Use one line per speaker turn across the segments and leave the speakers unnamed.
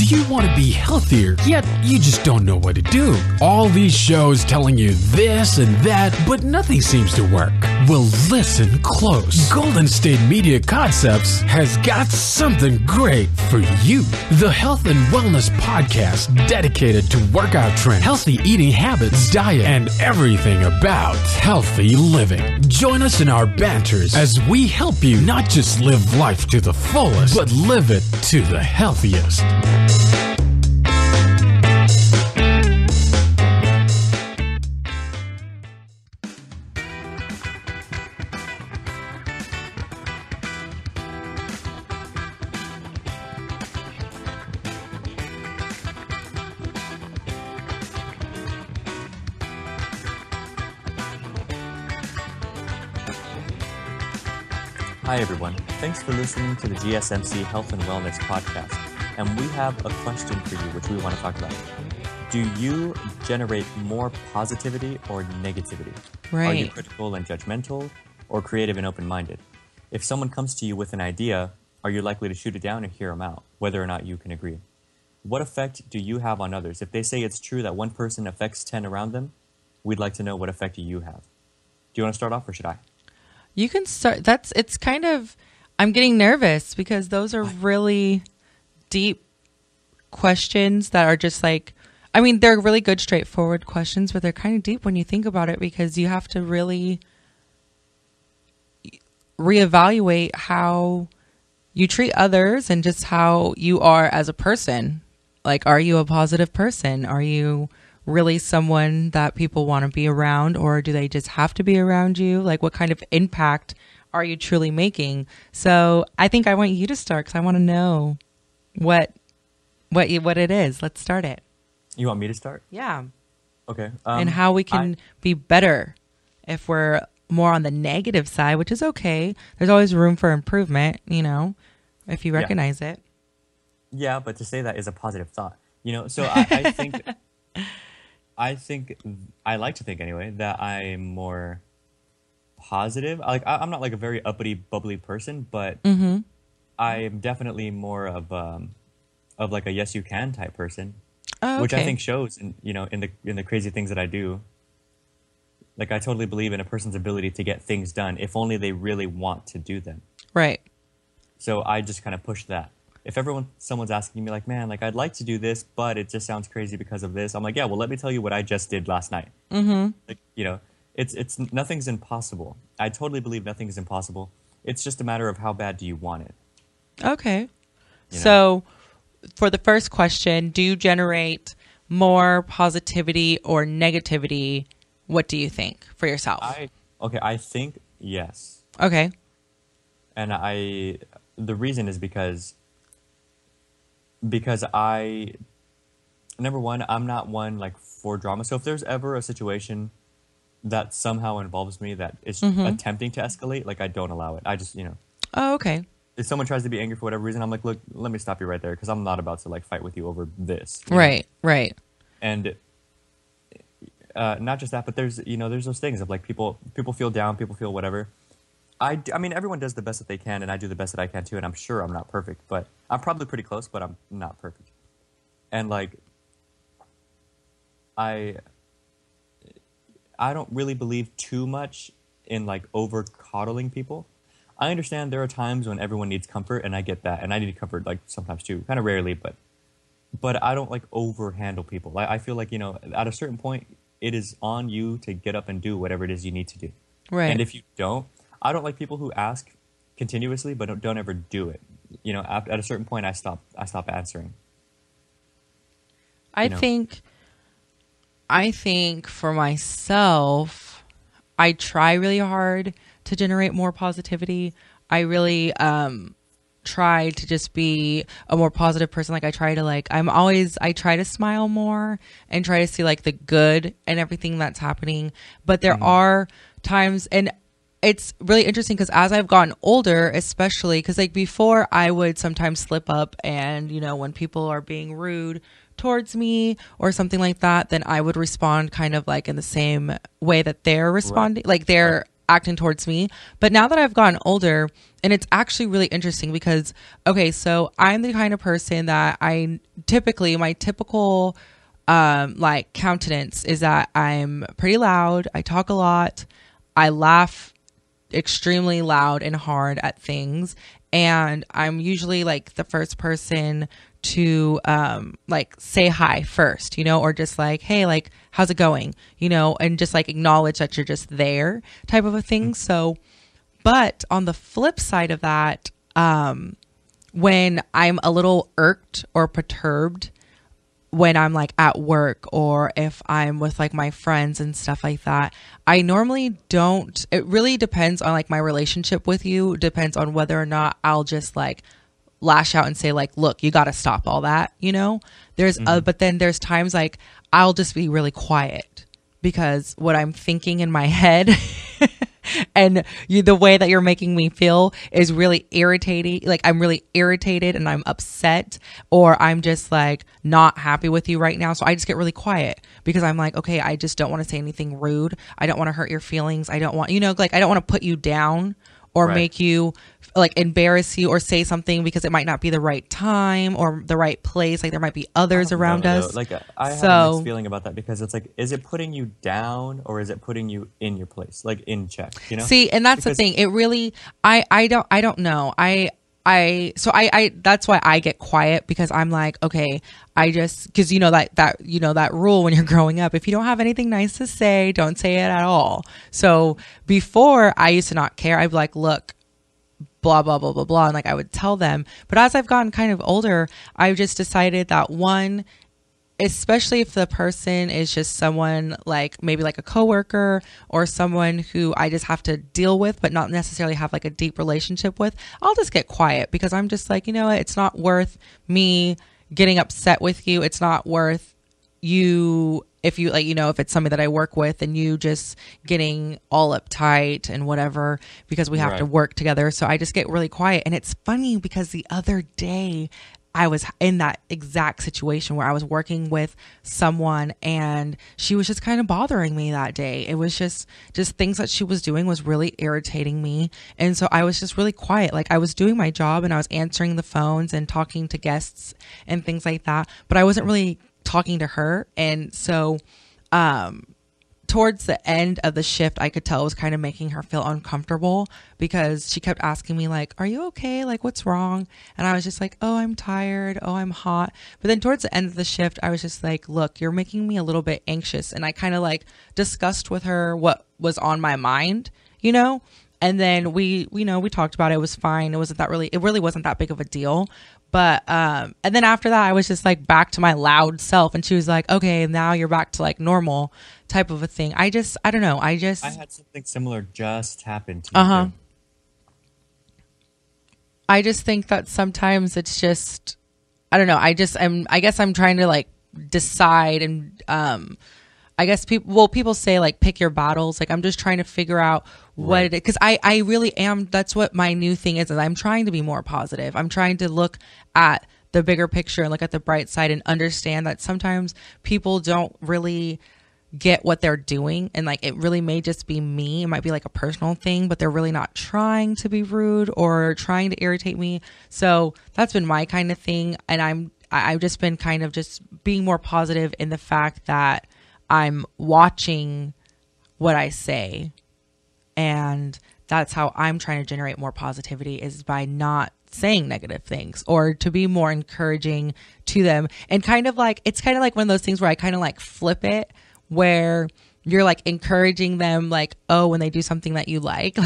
you want to be healthier, yet you just don't know what to do? All these shows telling you this and that, but nothing seems to work. Well, listen close. Golden State Media Concepts has got something great for you. The Health and Wellness Podcast dedicated to workout trends, healthy eating habits, diet, and everything about healthy living. Join us in our banters as we help you not just live life to the fullest, but live it to the healthiest.
Hi everyone, thanks for listening to the GSMC Health and Wellness Podcast, and we have a question for you which we want to talk about. Do you generate more positivity or negativity?
Right.
Are you critical and judgmental, or creative and open-minded? If someone comes to you with an idea, are you likely to shoot it down or hear them out, whether or not you can agree? What effect do you have on others? If they say it's true that one person affects 10 around them, we'd like to know what effect you have. Do you want to start off or should I?
You can start. It's kind of, I'm getting nervous because those are really deep questions that are just like, I mean, they're really good, straightforward questions, but they're kind of deep when you think about it because you have to really reevaluate how you treat others and just how you are as a person. Like, are you a positive person? Are you really someone that people want to be around, or do they just have to be around you? Like, what kind of impact are you truly making? So I think I want you to start because I want to know what it is. Let's start it.
You want me to start?
Yeah.
Okay.
And how we can be better if we're more on the negative side, which is okay. There's always room for improvement, if you recognize it.
Yeah, but to say that is a positive thought. So I think... I like to think anyway that I'm more positive. I'm not like a very uppity, bubbly person, but I'm definitely more of like a yes you can type person, which I think shows in the crazy things that I do. Like, I totally believe in a person's ability to get things done if only they really want to do them.
Right. So
I just kind of push that. If someone's asking me like, man, like I'd like to do this, but it just sounds crazy because of this. I'm like, yeah, well, let me tell you what I just did last night. Mm-hmm. Like, it's nothing's impossible. I totally believe nothing is impossible. It's just a matter of how bad do you want it.
Okay. So for the first question, do you generate more positivity or negativity? What do you think for yourself?
I think yes.
Okay.
And the reason is because number one, I'm not one like for drama. So if there's ever a situation that somehow involves me that is attempting to escalate, like I don't allow it. I just,
Oh, okay.
If someone tries to be angry for whatever reason, I'm like, look, let me stop you right there because I'm not about to like fight with you over this.
Right.
And not just that, but there's those things of like people feel down, people feel whatever. I mean, everyone does the best that they can, and I do the best that I can too, and I'm sure I'm not perfect, but I'm probably pretty close, but I'm not perfect. And like, I don't really believe too much in like over coddling people. I understand there are times when everyone needs comfort, and I get that, and I need comfort like sometimes too, kind of rarely, but I don't like overhandle people. I feel like, at a certain point, it is on you to get up and do whatever it is you need to do.
Right.
And if you don't, I don't like people who ask continuously but don't ever do it. At a certain point, I stop answering.
I think for myself, I try really hard to generate more positivity. I really try to just be a more positive person. Like I try to smile more and try to see like the good and everything that's happening. But there are times, and it's really interesting because as I've gotten older, especially because like before I would sometimes slip up and, when people are being rude towards me or something like that, then I would respond kind of like in the same way that they're responding, like they're acting towards me. But now that I've gotten older, and it's actually really interesting because, okay, so I'm the kind of person that I typically my typical like countenance is that I'm pretty loud. I talk a lot. I laugh extremely loud and hard at things. And I'm usually like the first person to like say hi first, you know, or just like, hey, like, how's it going? You know, and just like acknowledge that you're just there type of a thing. So, but on the flip side of that, when I'm a little irked or perturbed when I'm like at work or if I'm with like my friends and stuff like that, I normally don't. It really depends on like my relationship with you. Depends on whether or not I'll just like lash out and say like, look, you got to stop all that, you know. There's but then there's times like I'll just be really quiet because what I'm thinking in my head and the way that you're making me feel is really irritating. Like I'm really irritated and I'm upset, or I'm just like not happy with you right now. So I just get really quiet because I'm like, okay, I just don't want to say anything rude. I don't want to hurt your feelings. I don't want, you know, like I don't want to put you down or make you like embarrass you or say something because it might not be the right time or the right place. Like there might be others around us.
Like I have a mixed feeling about that because it's like, is it putting you down or is it putting you in your place, like in check? You know. See,
and that's the thing. It really, I don't know. So that's why I get quiet because I'm like, okay, because you know that rule when you're growing up, if you don't have anything nice to say, don't say it at all. So before I used to not care. I'd be like, look, blah, blah, blah, blah, blah. And like, I would tell them, but as I've gotten kind of older, I've just decided that one, especially if the person is just someone like maybe like a coworker or someone who I just have to deal with, but not necessarily have like a deep relationship with, I'll just get quiet because I'm just like, you know what? It's not worth me getting upset with you. It's not worth you, if you like, you know, if it's somebody that I work with and you just getting all uptight and whatever, because we have to work together. So I just get really quiet. And it's funny because the other day, I was in that exact situation where I was working with someone and she was just kind of bothering me that day. It was just things that she was doing was really irritating me. And so I was just really quiet. Like I was doing my job and I was answering the phones and talking to guests and things like that, but I wasn't really talking to her. And so, towards the end of the shift, I could tell it was kind of making her feel uncomfortable because she kept asking me like, are you okay? Like, what's wrong? And I was just like, oh, I'm tired. Oh, I'm hot. But then towards the end of the shift, I was just like, look, you're making me a little bit anxious. And I kind of like discussed with her what was on my mind, you know? And then we talked about it. It was fine. It really wasn't that big of a deal. But, and then after that, I was just like back to my loud self. And she was like, okay, now you're back to like normal type of a thing. I don't know. I
had something similar just happen to me. Too.
I just think that sometimes it's just, I don't know. I guess I'm trying to like decide and, I guess people say like pick your battles. Like I'm just trying to figure out what it is. Cause I really am. That's what my new thing is I'm trying to be more positive. I'm trying to look at the bigger picture and look at the bright side and understand that sometimes people don't really get what they're doing. And like, it really may just be me. It might be like a personal thing, but they're really not trying to be rude or trying to irritate me. So that's been my kind of thing. And I've just been kind of just being more positive in the fact that I'm watching what I say, and that's how I'm trying to generate more positivity is by not saying negative things or to be more encouraging to them. And kind of like, it's kind of like one of those things where I kind of like flip it where you're like encouraging them like, oh, when they do something that you like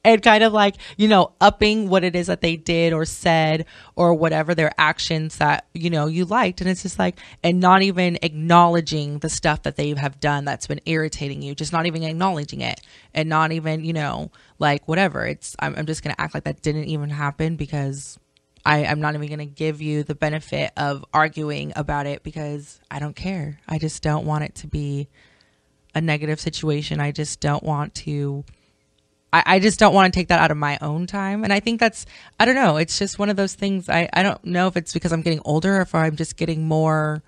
and kind of like, you know, upping what it is that they did or said or whatever their actions that, you know, you liked. And it's just like, and not even acknowledging the stuff that they have done that's been irritating you, just not even acknowledging it and not even, you know, like whatever. I'm just going to act like that didn't even happen because I'm not even going to give you the benefit of arguing about it because I don't care. I just don't want it to be a negative situation. I just don't want to, I just don't want to take that out of my own time. And I think that's, I don't know. It's just one of those things. I don't know if it's because I'm getting older or if I'm just getting more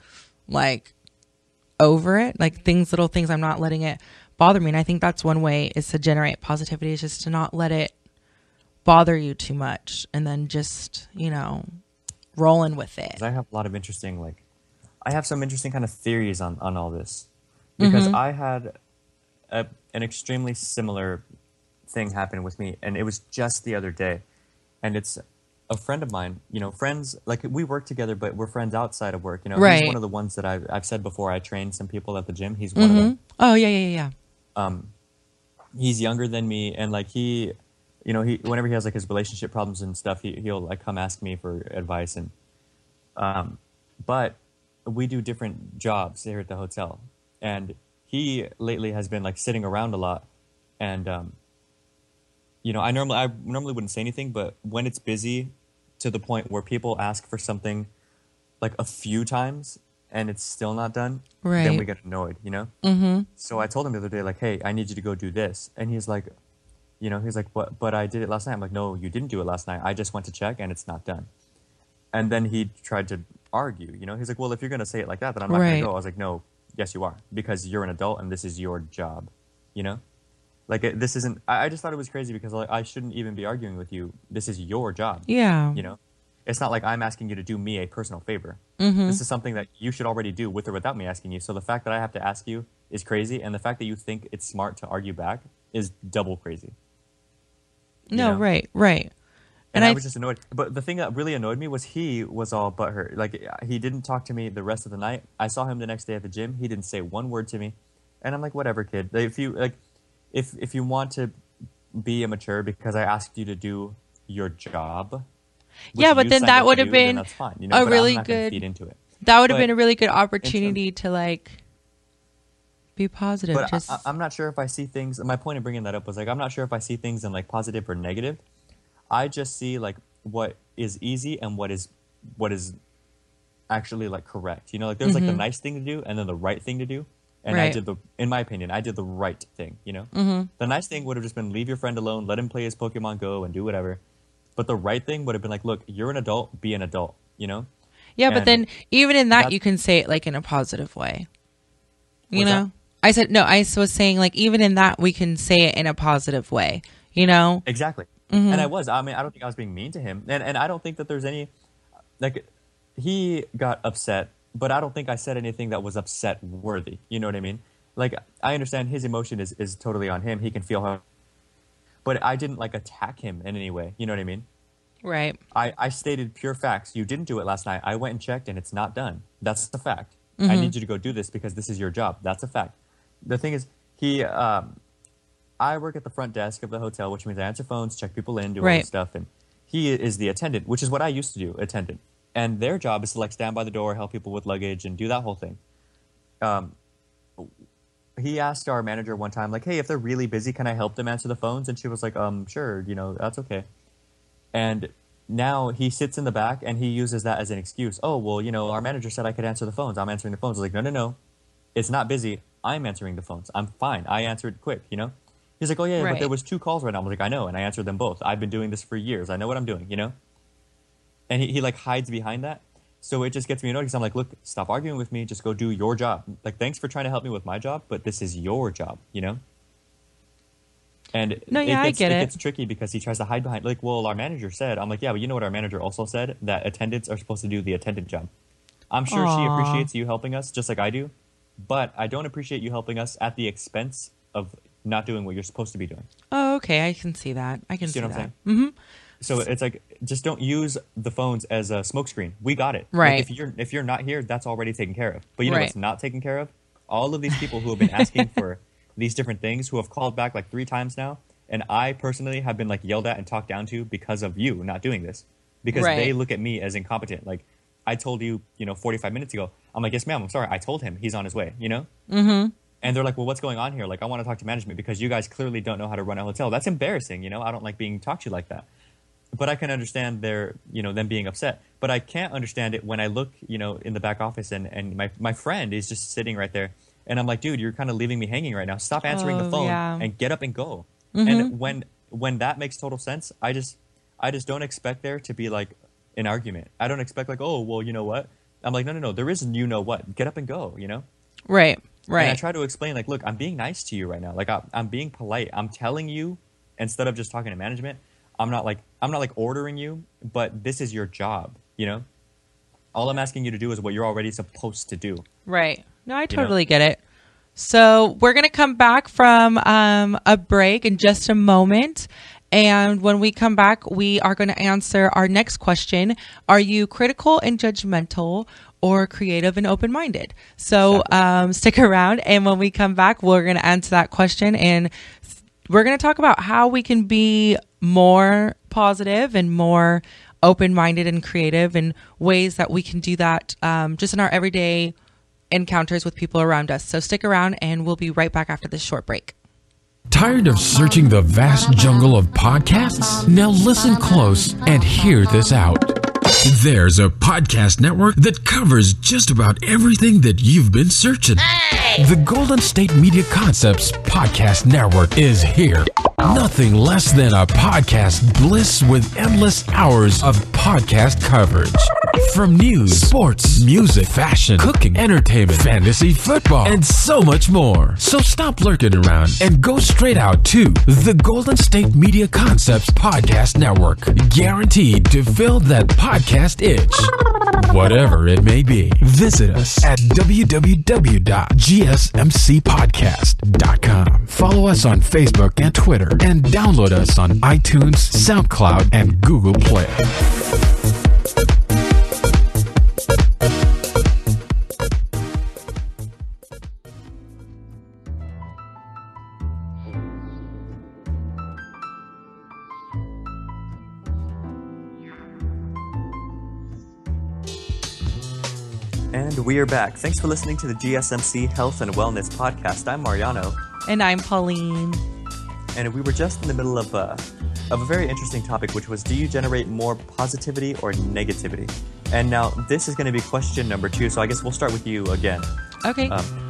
like over it, like little things. I'm not letting it bother me. And I think that's one way is to generate positivity is just to not let it bother you too much and then just, you know, rolling with it.
I have a lot of interesting, like, I have some interesting kind of theories on all this. Because I had an extremely similar thing happen with me, and it was just the other day. And it's a friend of mine, you know, friends, like, we work together, but we're friends outside of work, you know.
Right.
He's one of the ones that I've said before, I train some people at the gym. He's one of them.
Oh, yeah.
He's younger than me, and, like, he, you know, whenever he has, like, his relationship problems and stuff, he'll, like, come ask me for advice. And but we do different jobs here at the hotel, and he lately has been, like, sitting around a lot. And you know, I normally wouldn't say anything, but when it's busy to the point where people ask for something like a few times and it's still not done, then we get annoyed, you know? So I told him the other day, like, hey, I need you to go do this. And he's like, you know, he's like, but I did it last night. I'm like, no, you didn't do it last night. I just went to check and it's not done. And then he tried to argue, you know? He's like, well, if you're going to say it like that, then I'm not going to go. I was like, no, yes, you are. Because you're an adult and this is your job, you know? Like, this isn't... I just thought it was crazy because, like, I shouldn't even be arguing with you. This is your job.
Yeah.
You know? It's not like I'm asking you to do me a personal favor. This is something that you should already do with or without me asking you. So the fact that I have to ask you is crazy, and the fact that you think it's smart to argue back is double crazy.
No,
know?
Right.
And I was just annoyed. But the thing that really annoyed me was he was all butthurt. Like, he didn't talk to me the rest of the night. I saw him the next day at the gym. He didn't say one word to me. And I'm like, whatever, kid. If you, like... If you want to be immature because I asked you to do your job,
yeah, but then that would have been
that's fine, you know?
a really good
feed into it.
That would have been a really good opportunity to, like, be positive.
But I'm not sure if I see things. My point of bringing that up was, like, I'm not sure if I see things in, like, positive or negative. I just see, like, what is easy and what is actually, like, correct. You know, like, there's like the nice thing to do and then the right thing to do. And in my opinion, I did the right thing, you know? The nice thing would have just been leave your friend alone, let him play his Pokemon Go and do whatever. But the right thing would have been like, look, you're an adult, be an adult, you know?
Yeah, but then even in that, you can say it, like, in a positive way. You know? I said, no, I was saying, like, even in that, we can say it in a positive way, you know?
Exactly. And I mean, I don't think I was being mean to him. And I don't think that there's any, like, he got upset. But I don't think I said anything that was upset worthy. You know what I mean? Like, I understand his emotion is totally on him. He can feel how... But I didn't, like, attack him in any way. You know what I mean?
Right.
I stated pure facts. You didn't do it last night. I went and checked, and it's not done. That's the fact. I need you to go do this because this is your job. That's a fact. The thing is, I work at the front desk of the hotel, which means I answer phones, check people in, do all this stuff. And he is the attendant, which is what I used to do, attendant. And their job is to, like, stand by the door, help people with luggage, and do that whole thing. He asked our manager one time, like, hey, if they're really busy, can I help them answer the phones? And she was like, sure, you know, that's okay. And now he sits in the back, and he uses that as an excuse. Oh, well, you know, our manager said I could answer the phones. I'm answering the phones. I was like, no. It's not busy. I'm answering the phones. I'm fine. I answered quick, you know? He's like, oh, yeah, but there was 2 calls right now. I was like, I know, and I answered them both. I've been doing this for years. I know what I'm doing, you know? And he like hides behind that. So it just gets me annoyed because I'm like, look, stop arguing with me. Just go do your job. Like, thanks for trying to help me with my job, but this is your job, you know? And
I get it.
It gets tricky because he tries to hide behind, like, well, our manager said. I'm like, yeah, but you know what our manager also said? That attendants are supposed to do the attendant job. I'm sure she appreciates you helping us just like I do, but I don't appreciate you helping us at the expense of not doing what you're supposed to be doing.
Oh, okay. I can see that. I can see
what
that.
I'm saying? So it's like, just don't use the phones as a smokescreen. We got it.
Right.
Like, if you're not here, that's already taken care of. But you know what's not taken care of? All of these people who have been asking for these different things, who have called back like 3 times now, and I personally have been like yelled at and talked down to because of you not doing this. Because they look at me as incompetent. Like, I told you, 45 minutes ago. I'm like, yes, ma'am, I'm sorry. I told him he's on his way, you know? And they're like, well, what's going on here? Like, I want to talk to management because you guys clearly don't know how to run a hotel. That's embarrassing, you know? I don't like being talked to like that. But I can understand them being upset. But I can't understand it when I look, in the back office and my friend is just sitting right there. And I'm like, dude, you're kind of leaving me hanging right now. Stop answering the phone and get up and go. And when that makes total sense, I just don't expect there to be like an argument. I don't expect like, oh, well, you know what? I'm like, no. There is you know what? Get up and go, you know?
Right.
And I try to explain like, look, I'm being nice to you right now. Like I'm being polite. I'm telling you instead of just talking to management. I'm not like ordering you, but this is your job, you know? All I'm asking you to do is what you're already supposed to do.
Right. No, I totally get it. So we're going to come back from a break in just a moment. And when we come back, we are going to answer our next question. Are you critical and judgmental or creative and open-minded? So stick around. And when we come back, we're going to answer that question. And we're going to talk about how we can be more positive and more open-minded and creative, and ways that we can do that just in our everyday encounters with people around us. So stick around, and we'll be right back after this short break.
Tired of searching the vast jungle of podcasts? Now listen close and hear this out. There's a podcast network that covers just about everything that you've been searching. The Golden State Media Concepts Podcast Network is here. Nothing less than a podcast bliss with endless hours of podcast coverage. From news, sports, music, fashion, cooking, entertainment, fantasy, football, and so much more. So stop lurking around and go straight out to the Golden State Media Concepts Podcast Network. Guaranteed to fill that podcast itch. Whatever it may be. Visit us at www.gsmcpodcast.com. Follow us on Facebook and Twitter, and download us on iTunes, SoundCloud, and Google Play.
And we are back. Thanks for listening to the GSMC Health and Wellness Podcast. I'm Mariano.
And I'm Pauline.
And we were just in the middle of a very interesting topic, which was, do you generate more positivity or negativity? And now this is going to be question number 2, so I guess we'll start with you again.
Okay.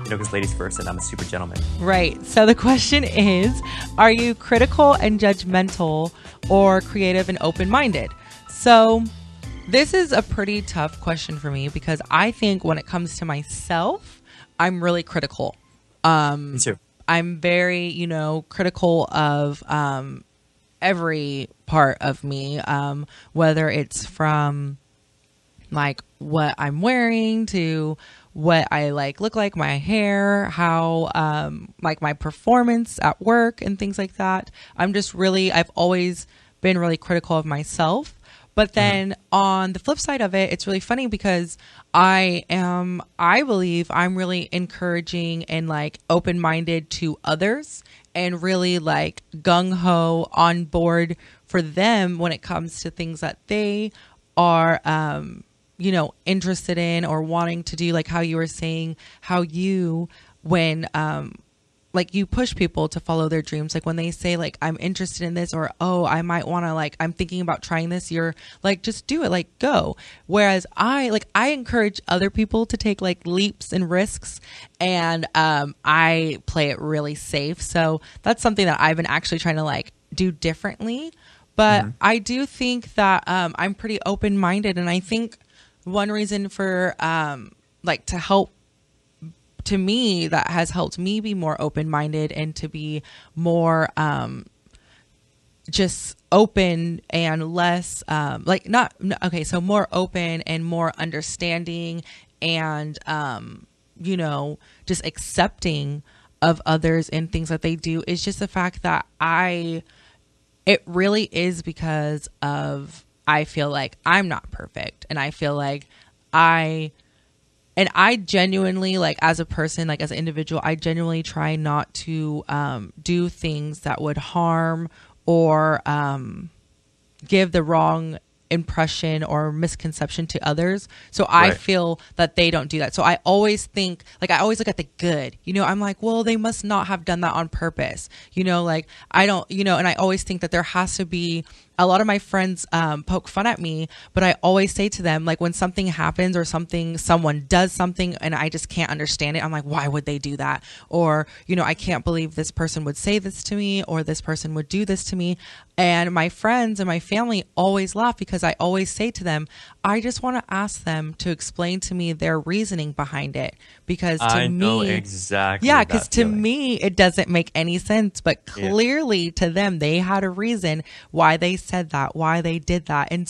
Because ladies first, and I'm a super gentleman.
Right. So the question is, are you critical and judgmental or creative and open-minded? So this is a pretty tough question for me, because I think when it comes to myself, I'm really critical.
Me too.
I'm very, critical of every part of me, whether it's from like what I'm wearing to what I look like, my hair, how like my performance at work and things like that. I've always been really critical of myself. But then on the flip side of it, it's really funny because I believe I'm really encouraging and open-minded to others, and really gung-ho on board for them when it comes to things that they are, interested in or wanting to do. Like how you were saying, how you, when, you push people to follow their dreams. Like when they say I'm interested in this, or, oh, I might want to I'm thinking about trying this. You're just do it, go. Whereas I encourage other people to take leaps and risks, and I play it really safe. So that's something that I've been actually trying to do differently. But I do think that I'm pretty open-minded. And I think one reason for to help, to me, that has helped me be more open-minded and to be more just open and less so more open and more understanding and just accepting of others and things that they do is just the fact that it really is because of, I feel like I'm not perfect, and I feel like I genuinely, as a person, as an individual, I genuinely try not to do things that would harm or give the wrong impression or misconception to others. So I feel that they don't do that. So I always think, I always look at the good, I'm well, they must not have done that on purpose. I don't, and I always think that there has to be, a lot of my friends poke fun at me, but I always say to them, when something happens or someone does something and I just can't understand it, I'm why would they do that? Or, I can't believe this person would say this to me, or this person would do this to me. And my friends and my family always laugh, because I always say to them, I just want to ask them to explain to me their reasoning behind it. Because to me,
exactly.
Yeah, because to me, it doesn't make any sense. But clearly to them, they had a reason why they said that, why they did that. And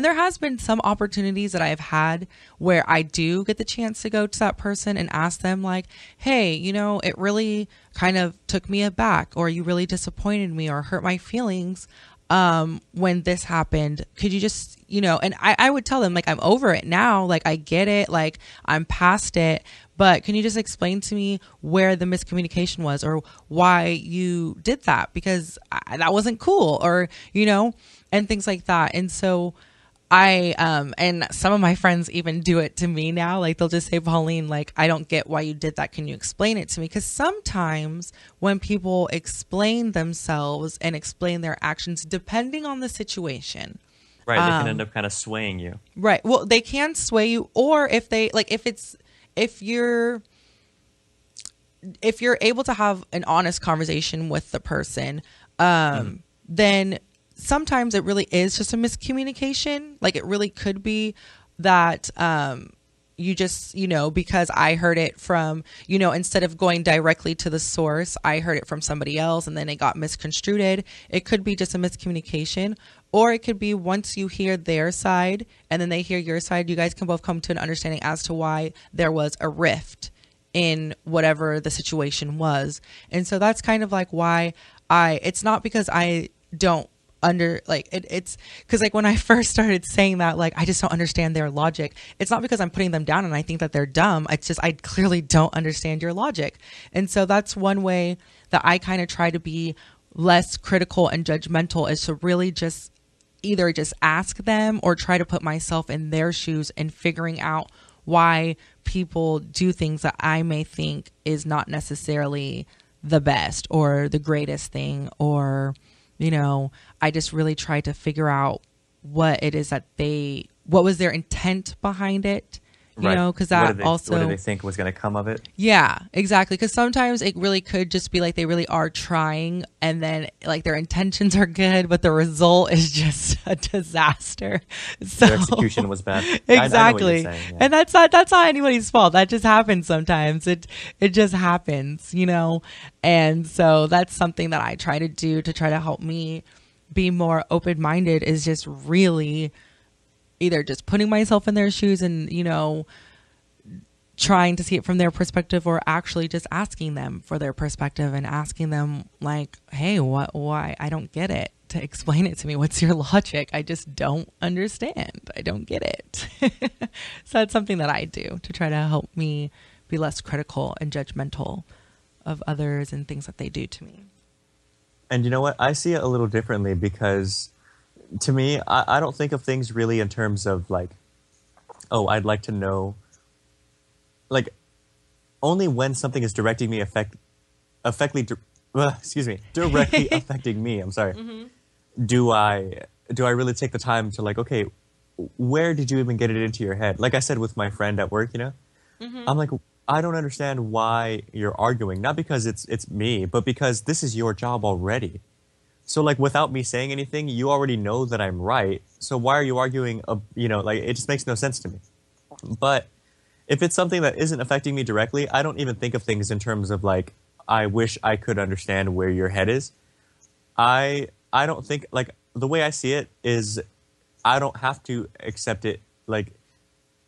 there has been some opportunities that I've had where I do get the chance to go to that person and ask them like, hey, it really kind of took me aback, or you really disappointed me or hurt my feelings when this happened. Could you just, and I would tell them like, I'm over it now. Like, I get it. Like, I'm past it. But can you just explain to me where the miscommunication was, or why you did that? Because that wasn't cool, or, and things like that. And so and some of my friends even do it to me now. Like, they'll just say, Pauline, like, I don't get why you did that. Can you explain it to me? Because sometimes when people explain themselves and explain their actions, depending on the situation.
Right. They can end up kind of swaying you. Right.
Well, they can sway you, or if you're able to have an honest conversation with the person, then sometimes it really is just a miscommunication. Like, it really could be that you just, because I heard it from, instead of going directly to the source, I heard it from somebody else and then it got misconstrued. It could be just a miscommunication. Or it could be once you hear their side and then they hear your side, you guys can both come to an understanding as to why there was a rift in whatever the situation was. And so that's kind of like why it's not because I don't it's because like when I first started saying that, like, I just don't understand their logic. It's not because I'm putting them down and I think that they're dumb. It's just, I clearly don't understand your logic. And so that's one way that I kind of try to be less critical and judgmental, is to really just either just ask them or try to put myself in their shoes and figuring out why people do things that I may think is not necessarily the best or the greatest thing, or, I just really try to figure out what it is that what was their intent behind it. Because that what
do they think was going to come of it?
Yeah, exactly. Because sometimes it really could just be like they really are trying, and then like their intentions are good, but the result is just a disaster. So
their execution was bad.
Exactly,
I know what you're saying, yeah.
And that's not anybody's fault. That just happens sometimes. It just happens, And so that's something that I try to do to try to help me be more open-minded, is just really either just putting myself in their shoes and, trying to see it from their perspective, or actually just asking them for their perspective and asking them like, hey, why? I don't get it. To explain it to me. What's your logic? I just don't understand. I don't get it. So that's something that I do to try to help me be less critical and judgmental of others and things that they do to me.
And you know what? I see it a little differently, because to me, I don't think of things really in terms of like, oh, I'd like to know, like, only when something is directing me directly affecting me. I'm sorry. Mm-hmm. Do I really take the time to like, okay, where did you even get it into your head? Like I said with my friend at work, mm-hmm. I'm like, I don't understand why you're arguing. Not because it's me, but because this is your job already. So like, without me saying anything, you already know that I'm right. So why are you arguing? Like, it just makes no sense to me. But if it's something that isn't affecting me directly, I don't even think of things in terms of like, I wish I could understand where your head is. I don't think, like, the way I see it is I don't have to accept it. Like,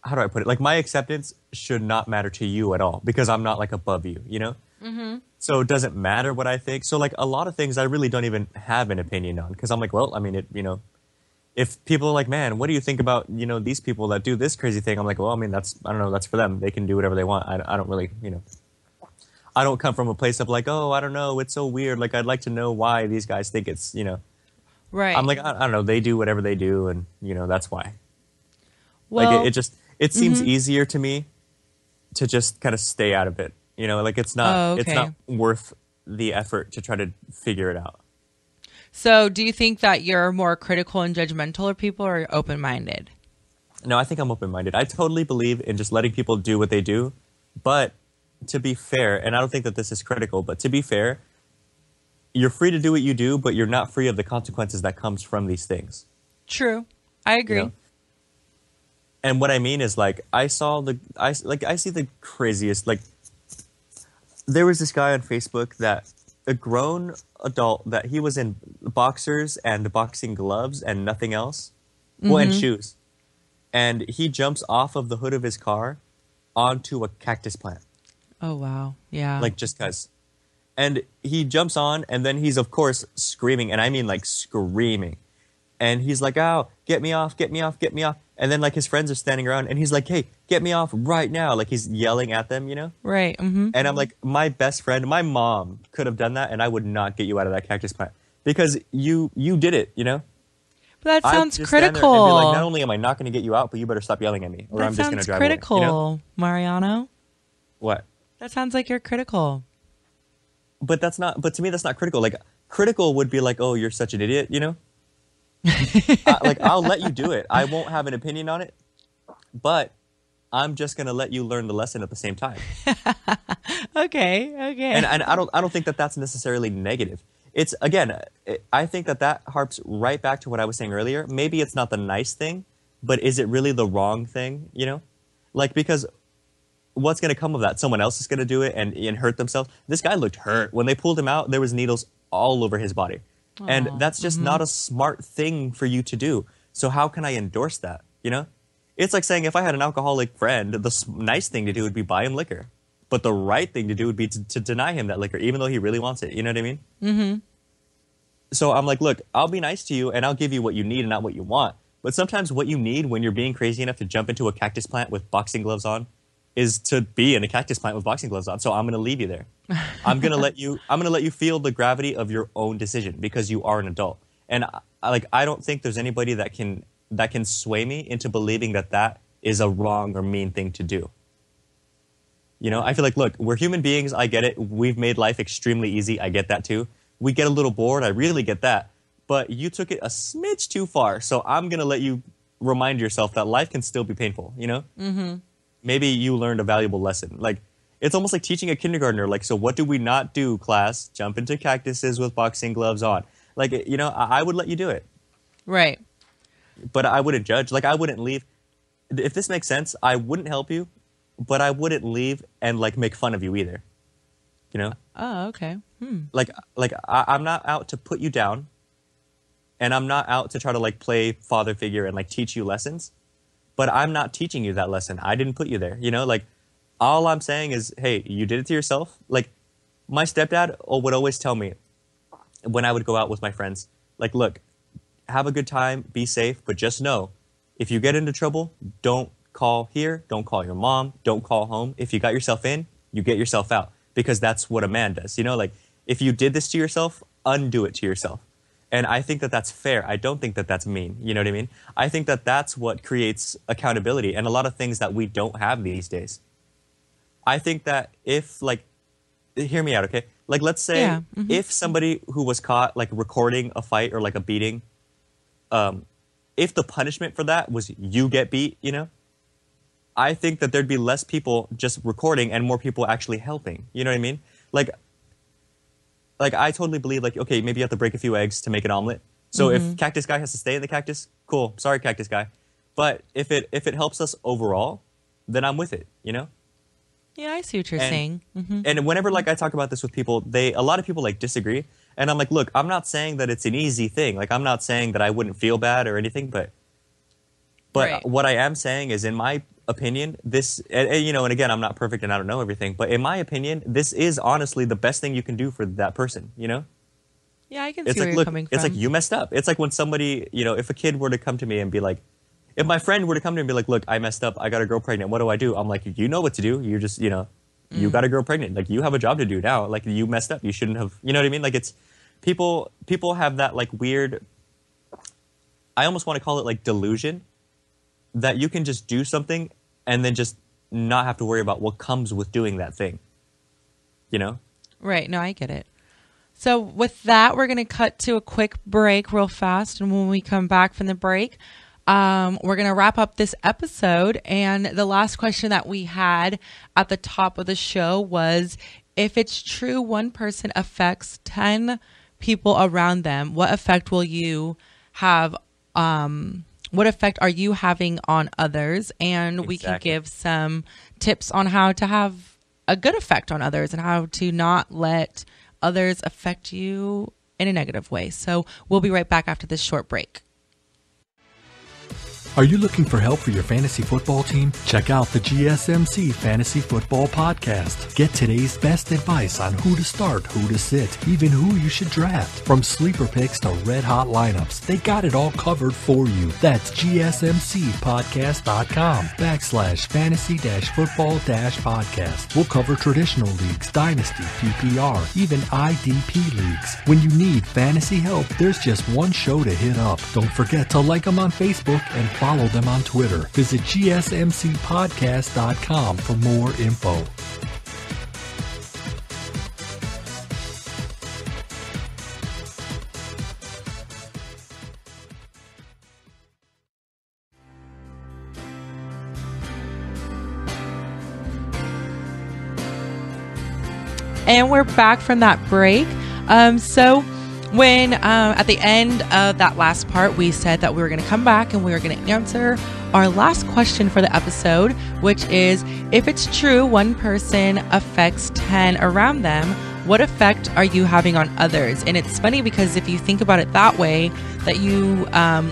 how do I put it? Like, my acceptance should not matter to you at all, because I'm not like above you, Mm-hmm. So it doesn't matter what I think. So like, a lot of things I really don't even have an opinion on, because I'm like, well, I mean, if people are like, man, what do you think about, these people that do this crazy thing? I'm like, well, I mean, I don't know, that's for them. They can do whatever they want. I don't really, I don't come from a place of like, oh, I don't know, it's so weird. Like, I'd like to know why these guys think it's,
Right.
I'm like, I don't know, they do whatever they do, and, that's why.
Well,
like, it seems
mm-hmm.
easier to me to just kind of stay out of it. Like, it's not
okay.
It's not worth the effort to try to figure it out.
So do you think that you're more critical and judgmental of people, or open-minded?
No, I think I'm open-minded. I totally believe in just letting people do what they do. But to be fair, and I don't think that this is critical, but to be fair, you're free to do what you do, but you're not free of the consequences that comes from these things.
True. I agree.
And what I mean is, like, I see the craziest, like, there was this guy on Facebook that a grown adult that he was in boxers and boxing gloves and nothing else. Well, and shoes. And he jumps off of the hood of his car onto a cactus plant.
Oh, wow. Yeah.
Like, just because. And he jumps on, and then he's, of course, screaming. And I mean, like, screaming. And he's like, "Oh, get me off, get me off, get me off." And then, like, his friends are standing around, and he's like, "Hey, get me off right now." Like, he's yelling at them, you know?
Right. Mm-hmm.
And I'm like, my best friend, my mom could have done that, and I would not get you out of that cactus plant. Because you did it, you know?
But that sounds
I'd just
critical.
stand there and be like, not only am I not going to get you out, but you better stop yelling at me, or I'm just going to drive
critical,
away. You know?
Mariano.
What?
That sounds like you're critical.
But that's not. But to me, that's not critical. Like, critical would be like, "Oh, you're such an idiot," you know? Like, I'll let you do it. I won't have an opinion on it, but I'm just going to let you learn the lesson at the same time.
Okay.
And I don't think that that's necessarily negative. It's, again, I think that harps right back to what I was saying earlier. Maybe it's not the nice thing, but is it really the wrong thing, you know? Like, because what's going to come of that? Someone else is going to do it and hurt themselves. This guy looked hurt. When they pulled him out, there was needles all over his body. Aww. And that's just not a smart thing for you to do. So how can I endorse that, you know? It's like saying if I had an alcoholic friend, the nice thing to do would be buy him liquor. But the right thing to do would be to deny him that liquor, even though he really wants it. You know what I mean? Mm-hmm. So I'm like, look, I'll be nice to you, and I'll give you what you need and not what you want. But sometimes what you need when you're being crazy enough to jump into a cactus plant with boxing gloves on is to be in a cactus plant with boxing gloves on. So I'm going to leave you there. I'm going to let you feel the gravity of your own decision because you are an adult. And I don't think there's anybody that can sway me into believing that is a wrong or mean thing to do. You know, I feel like, look, we're human beings. I get it. We've made life extremely easy. I get that too. We get a little bored. I really get that. But you took it a smidge too far. So I'm going to let you remind yourself that life can still be painful, you know? Mm-hmm. Maybe you learned a valuable lesson. Like, it's almost like teaching a kindergartner. Like, so what do we not do, class? Jump into cactuses with boxing gloves on. Like, you know, I would let you do it.
Right.
But I wouldn't judge. Like, I wouldn't leave. If this makes sense, I wouldn't help you. But I wouldn't leave and, like, make fun of you either. You know?
Oh, okay.
Like I'm not out to put you down. And I'm not out to try to, like, play father figure and, like, teach you lessons. But I'm not teaching you that lesson. I didn't put you there. You know? Like, all I'm saying is, hey, you did it to yourself. Like, my stepdad would always tell me when I would go out with my friends, like, look, have a good time, be safe, but just know, if you get into trouble, don't call here, don't call your mom, don't call home. If you got yourself in, you get yourself out, because that's what a man does. You know, like, if you did this to yourself, undo it to yourself. And I think that that's fair. I don't think that that's mean. You know what I mean? I think that that's what creates accountability and a lot of things that we don't have these days. I think that if, like, hear me out, okay? Like, let's say if somebody who was caught, like, recording a fight or, like, a beating, if the punishment for that was you get beat, you know, I think that there'd be less people just recording and more people actually helping. You know what I mean? Like I totally believe, like, okay, maybe you have to break a few eggs to make an omelet. So if Cactus Guy has to stay in the cactus, cool. Sorry, Cactus Guy. But if it helps us overall, then I'm with it, you know?
Yeah, I see what you're saying. Mm-hmm.
And whenever, like, I talk about this with people, a lot of people, like, disagree. And I'm like, look, I'm not saying that it's an easy thing. Like, I'm not saying that I wouldn't feel bad or anything, but right. What I am saying is, in my opinion, this, and, you know, and again, I'm not perfect and I don't know everything, but in my opinion, this is honestly the best thing you can do for that person, you know?
Yeah, I can see where you're coming from.
It's like, you messed up. It's like when somebody, you know, if a kid were to come to me and be like, if my friend were to come to me and be like, look, I messed up, I got a girl pregnant, what do? I'm like, you know what to do. You just, you know, you got a girl pregnant. Like, you have a job to do now. Like, you messed up. You shouldn't have, you know what I mean? Like, it's, people have that, like, weird, I almost want to call it, like, delusion, that you can just do something and then just not have to worry about what comes with doing that thing. You know? Right.
No, I get it. So with that, we're going to cut to a quick break real fast. And when we come back from the break, we're going to wrap up this episode. And the last question that we had at the top of the show was, if it's true one person affects 10 people around them, what effect will you have? What effect are you having on others? And we can give some tips on how to have a good effect on others and how to not let others affect you in a negative way. So we'll be right back after this short break.
Are you looking for help for your fantasy football team? Check out the GSMC Fantasy Football Podcast. Get today's best advice on who to start, who to sit, even who you should draft. From sleeper picks to red hot lineups, they got it all covered for you. That's GSMCpodcast.com/fantasy-football-podcast. We'll cover traditional leagues, dynasty, PPR, even IDP leagues. When you need fantasy help, there's just one show to hit up. Don't forget to like them on Facebook and follow them on Twitter. Visit GSMCpodcast.com for more info.
And we're back from that break. So when at the end of that last part, we said that we were going to come back and we were going to answer our last question for the episode, which is, if it's true one person affects 10 around them, what effect are you having on others? And it's funny because if you think about it that way, that you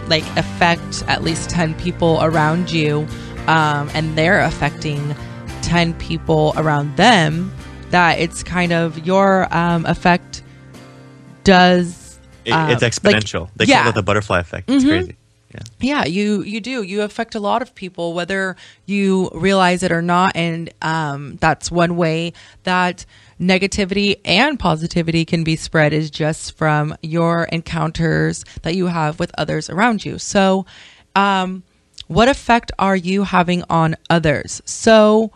like affect at least 10 people around you, and they're affecting 10 people around them, that it's kind of your effect does
it's exponential. They call it the butterfly effect. It's crazy.
Yeah, you do. You affect a lot of people, whether you realize it or not. And that's one way that negativity and positivity can be spread, is just from your encounters that you have with others around you. So what effect are you having on others? So,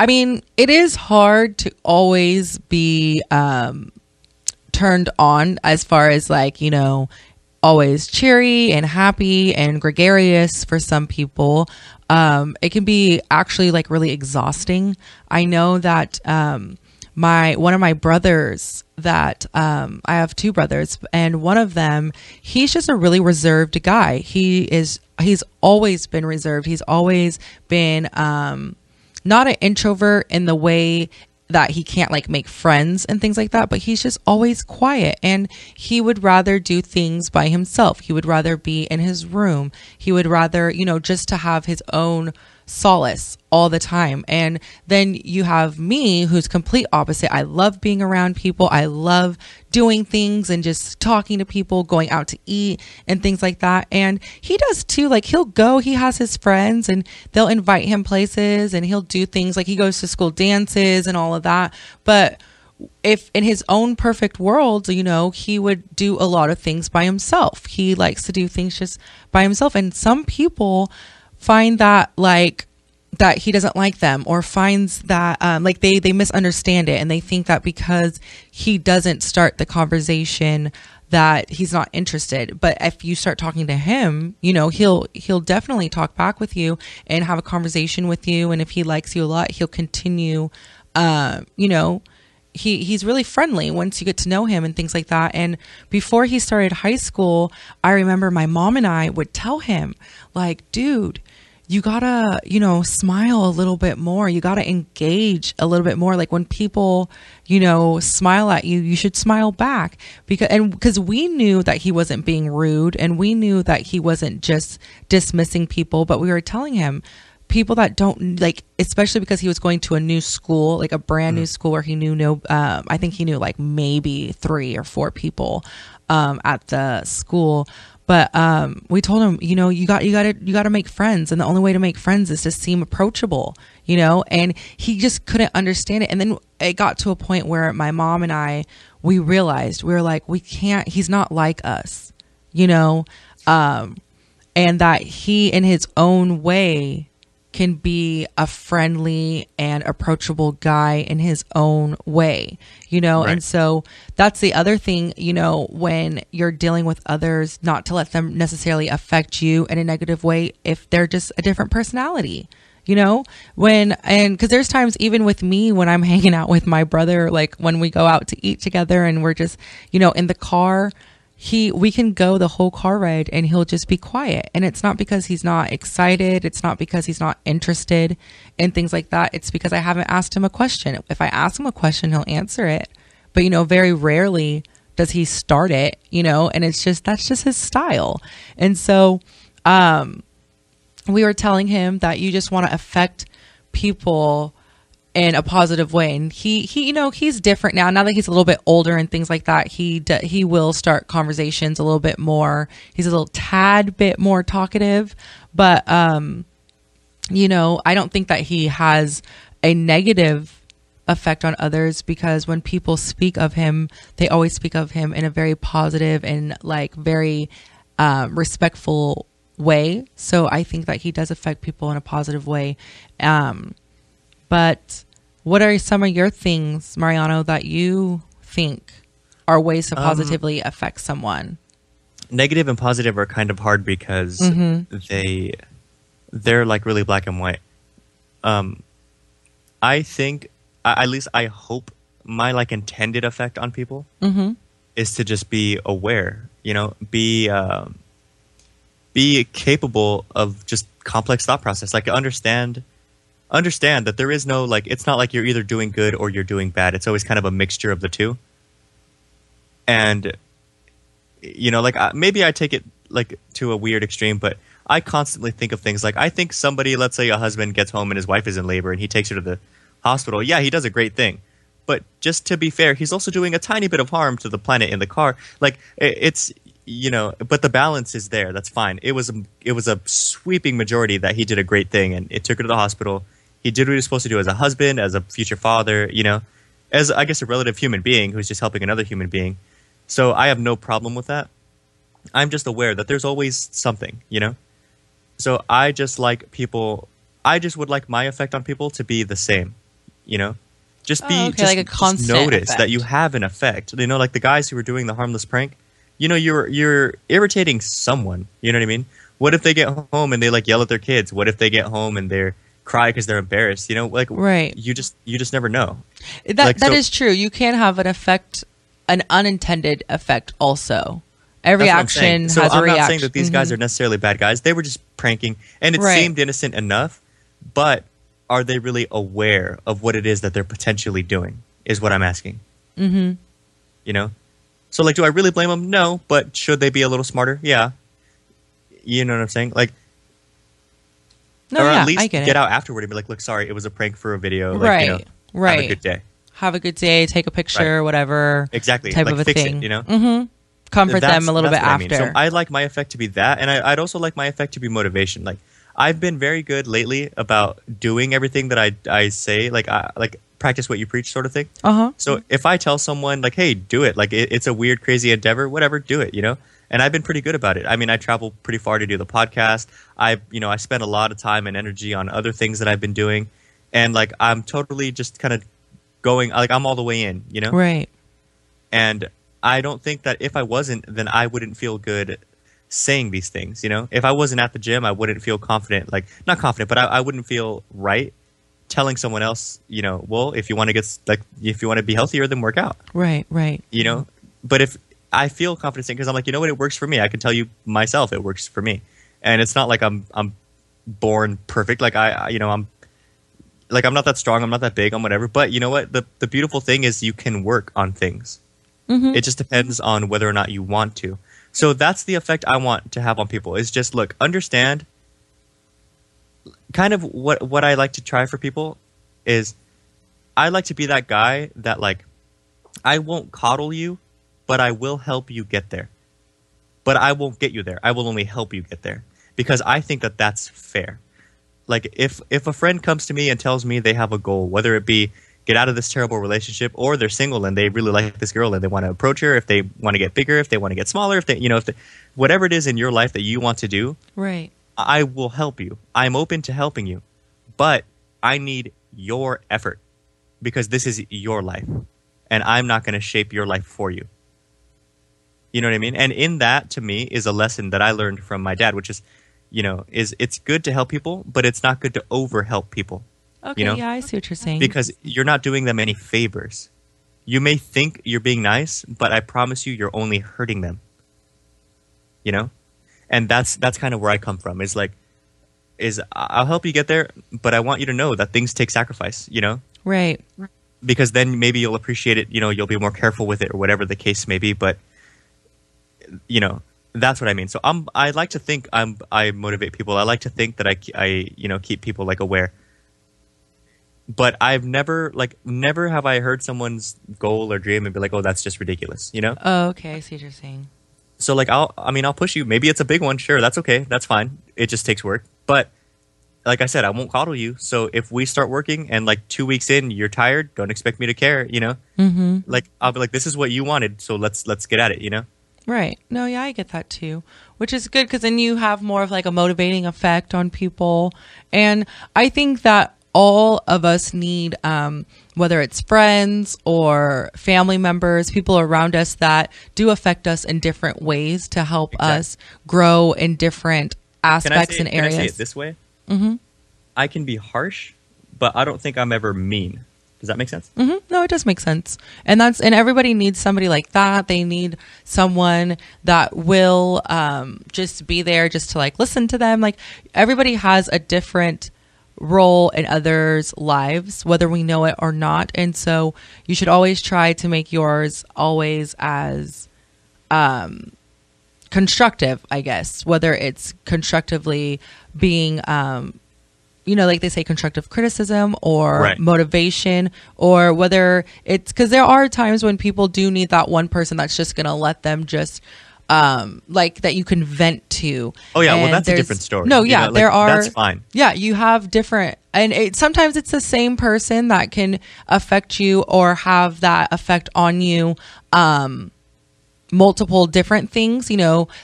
I mean, it is hard to always be turned on as far as like, you know, always cheery and happy and gregarious for some people. It can be actually like really exhausting. I know that one of my brothers, that I have two brothers, and one of them, he's just a really reserved guy. He's always been reserved. He's always been not an introvert in the way that he can't like make friends and things like that, but he's just always quiet, and he would rather do things by himself. He would rather be in his room. He would rather, you know, just to have his own solace all the time. And then you have me, who's complete opposite. I love being around people. I love doing things and just talking to people, going out to eat and things like that. And he does too. Like, he has his friends and they'll invite him places, and he'll do things like he goes to school dances and all of that. But if in his own perfect world, you know, he would do a lot of things by himself. He likes to do things just by himself. And some people find that like that he doesn't like them, or finds that like they misunderstand it, and they think that because he doesn't start the conversation that he's not interested. But if you start talking to him, you know, he'll definitely talk back with you and have a conversation with you. And if he likes you a lot, he'll continue, you know, he's really friendly once you get to know him and things like that. And before he started high school, I remember my mom and I would tell him, like, dude, you gotta, you know, smile a little bit more. You gotta engage a little bit more. Like, when people, you know, smile at you, you should smile back, because we knew that he wasn't being rude, and we knew that he wasn't just dismissing people, but we were telling him, people that don't like, especially because he was going to a new school, like a brand new school where he knew I think he knew like maybe 3 or 4 people at the school. But we told him, you know, you got to make friends, and the only way to make friends is to seem approachable, you know. And he just couldn't understand it. And then it got to a point where my mom and we realized, we were like, we can't. He's not like us, you know, and that he, in his own way, can be a friendly and approachable guy in his own way, you know. Right. And so that's the other thing, you know, when you're dealing with others, not to let them necessarily affect you in a negative way if they're just a different personality, you know. Because there's times even with me when I'm hanging out with my brother, like when we go out to eat together and we're just, you know, in the car, we can go the whole car ride and he'll just be quiet. And it's not because he's not excited. It's not because he's not interested in things like that. It's because I haven't asked him a question. If I ask him a question, he'll answer it. but very rarely does he start it, and that's just his style. And so we were telling him that you just want to affect people in a positive way, and he he's different now that he's a little bit older and things like that. He will start conversations a little bit more. He's a little tad bit more talkative, but I don't think that he has a negative effect on others, because when people speak of him, they always speak of him in a very positive and like very respectful way. So I think that he does affect people in a positive way. But what are some of your things, Mariano, that you think are ways to positively affect someone?
Negative and positive are kind of hard because they're like really black and white. I think, at least I hope, my like intended effect on people is to just be aware, be capable of just complex thought process, like understand that there is no, like, it's not like you're either doing good or you're doing bad. It's always kind of a mixture of the two. And like maybe I take it like to a weird extreme, but I constantly think of things like, I think somebody, let's say a husband gets home and his wife is in labor and he takes her to the hospital. Yeah, he does a great thing. But just to be fair, he's also doing a tiny bit of harm to the planet in the car. Like, it's, but the balance is there. That's fine. It was a sweeping majority that he did a great thing, and it took her to the hospital. He did what he was supposed to do as a husband, as a future father, as, I guess, a relative human being who's just helping another human being. So I have no problem with that. I'm just aware that there's always something, So I just would like my effect on people to be the same, Just be,
like a constant
just notice
effect.
That you have an effect. Like the guys who were doing the harmless prank, you're irritating someone. You know what I mean? What if they get home and they like yell at their kids? What if they get home and they're cry because they're embarrassed?
Right.
You just never know.
That is true. You can have an effect, an unintended effect also. Every action has a reaction.
I'm not saying that these guys are necessarily bad guys. They were just pranking, and it seemed innocent enough, but are they really aware of what it is that they're potentially doing, is what I'm asking. So like, do I really blame them? No, but should they be a little smarter? Yeah. You know what I'm saying? Like,
no,
or
yeah,
at least
I get
get
it.
out afterward and be like, look, sorry, it was a prank for a video. Like,
Right.
Have a good day.
Have a good day. Take a picture, whatever.
Exactly.
Type
like,
of a
fix
thing.
It,
Comfort them a little bit
I mean.
after.
So I'd like my effect to be that, and I'd also like my effect to be motivation. Like, I've been very good lately about doing everything that I say, like practice what you preach sort of thing. So if I tell someone like, hey, do it, like it's a weird, crazy endeavor, whatever, do it, And I've been pretty good about it. I mean, I travel pretty far to do the podcast. I spend a lot of time and energy on other things that I've been doing, and like I'm totally just kind of going, like I'm all the way in,
Right.
And I don't think that if I wasn't, then I wouldn't feel good saying these things, If I wasn't at the gym, I wouldn't feel confident, like not confident, but I wouldn't feel right telling someone else, well, if you want to be healthier, then work out.
Right.
But if I feel confident saying, because I'm like, what, it works for me. I can tell you myself, it works for me. And it's not like I'm born perfect. Like I'm not that strong. I'm not that big. I'm whatever. But you know what? The beautiful thing is you can work on things. It just depends on whether or not you want to. So that's the effect I want to have on people, is just, look, understand kind of what I like to try for people is I like to be that guy that, like, I won't coddle you, but I will help you get there. But I won't get you there. I will only help you get there, because I think that that's fair. Like, if a friend comes to me and tells me they have a goal, whether it be get out of this terrible relationship, or they're single and they really like this girl and they want to approach her, if they want to get bigger, if they want to get smaller, whatever it is in your life that you want to do,
right,
I will help you. I'm open to helping you, but I need your effort, because this is your life and I'm not going to shape your life for you. You know what I mean? And in that, to me, is a lesson that I learned from my dad, which is, it's good to help people, but it's not good to over help people.
Okay, yeah, I see what you're saying.
Because you're not doing them any favors. You may think you're being nice, but I promise you, you're only hurting them. And that's kind of where I come from. Is I'll help you get there, but I want you to know that things take sacrifice.
Right.
because then maybe you'll appreciate it. You'll be more careful with it, or whatever the case may be. But that's what I mean. So I like to think I motivate people. I like to think that I keep people like aware. But I've never have I heard someone's goal or dream and be like, oh, that's just ridiculous,
Oh, okay. I see what you're saying.
So like, I'll push you. Maybe it's a big one. Sure. That's okay. That's fine. It just takes work. But like I said, I won't coddle you. So if we start working and like 2 weeks in, you're tired, don't expect me to care,
Mm-hmm.
Like, I'll be like, this is what you wanted. So let's get at it,
Right. No, yeah, I get that too, which is good because then you have more of like a motivating effect on people. And I think that all of us need, whether it's friends or family members, people around us that do affect us in different ways to help us grow in different aspects and areas.
Can I say it this way?
Mm-hmm.
I can be harsh, but I don't think I'm ever mean. Does that make sense?
Mm-hmm. No, it does make sense. And everybody needs somebody like that. They need someone that will just be there just to like listen to them. Like everybody has a different role in others' lives, whether we know it or not. And so you should always try to make yours always as constructive, I guess, whether it's constructively being like they say, constructive criticism or motivation, or whether it's because there are times when people do need that one person that's just going to let them just like that you can vent to.
Oh yeah, well that's a different story.
No, yeah, there are.
That's fine.
Yeah, you have different, and sometimes it's the same person that can affect you or have that effect on you. Multiple different things,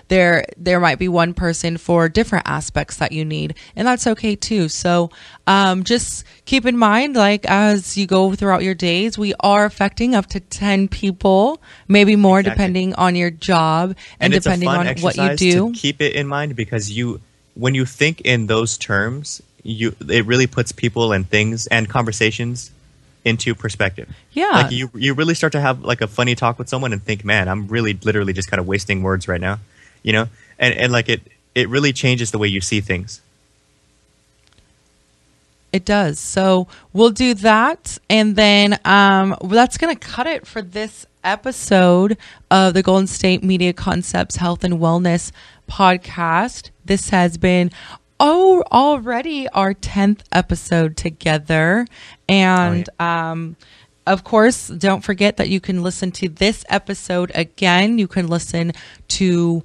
there might be one person for different aspects that you need, and that's okay too. So just keep in mind, like as you go throughout your days, we are affecting up to 10 people, maybe more, depending on your job and depending on what you do.
To keep it in mind, because when you think in those terms, it really puts people and things and conversations into perspective.
Yeah.
Like you really start to have like a funny talk with someone and think, man, I'm really literally just kind of wasting words right now, and like it really changes the way you see things.
It does. So we'll do that. And then that's going to cut it for this episode of the Golden State Media Concepts Health and Wellness podcast. This has been already our 10th episode together. And of course, don't forget that you can listen to this episode again. You can listen to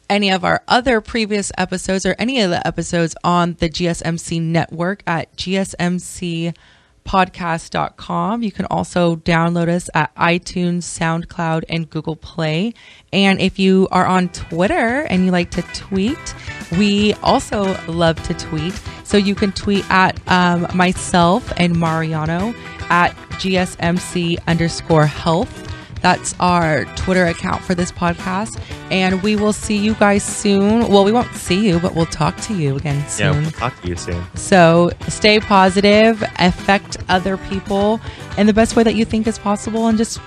any of our other previous episodes or any of the episodes on the GSMC network at gsmcpodcast.com. You can also download us at iTunes, SoundCloud, and Google Play. And if you are on Twitter and you like to tweet, we also love to tweet. So you can tweet at myself and Mariano at GSMC_health. That's our Twitter account for this podcast. And we will see you guys soon. Well, we won't see you, but we'll talk to you again soon.
Yeah, we'll talk to you soon.
So stay positive, affect other people in the best way that you think is possible, and just,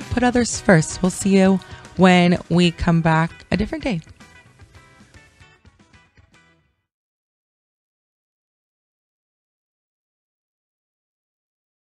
put others first. We'll see you when we come back a different day.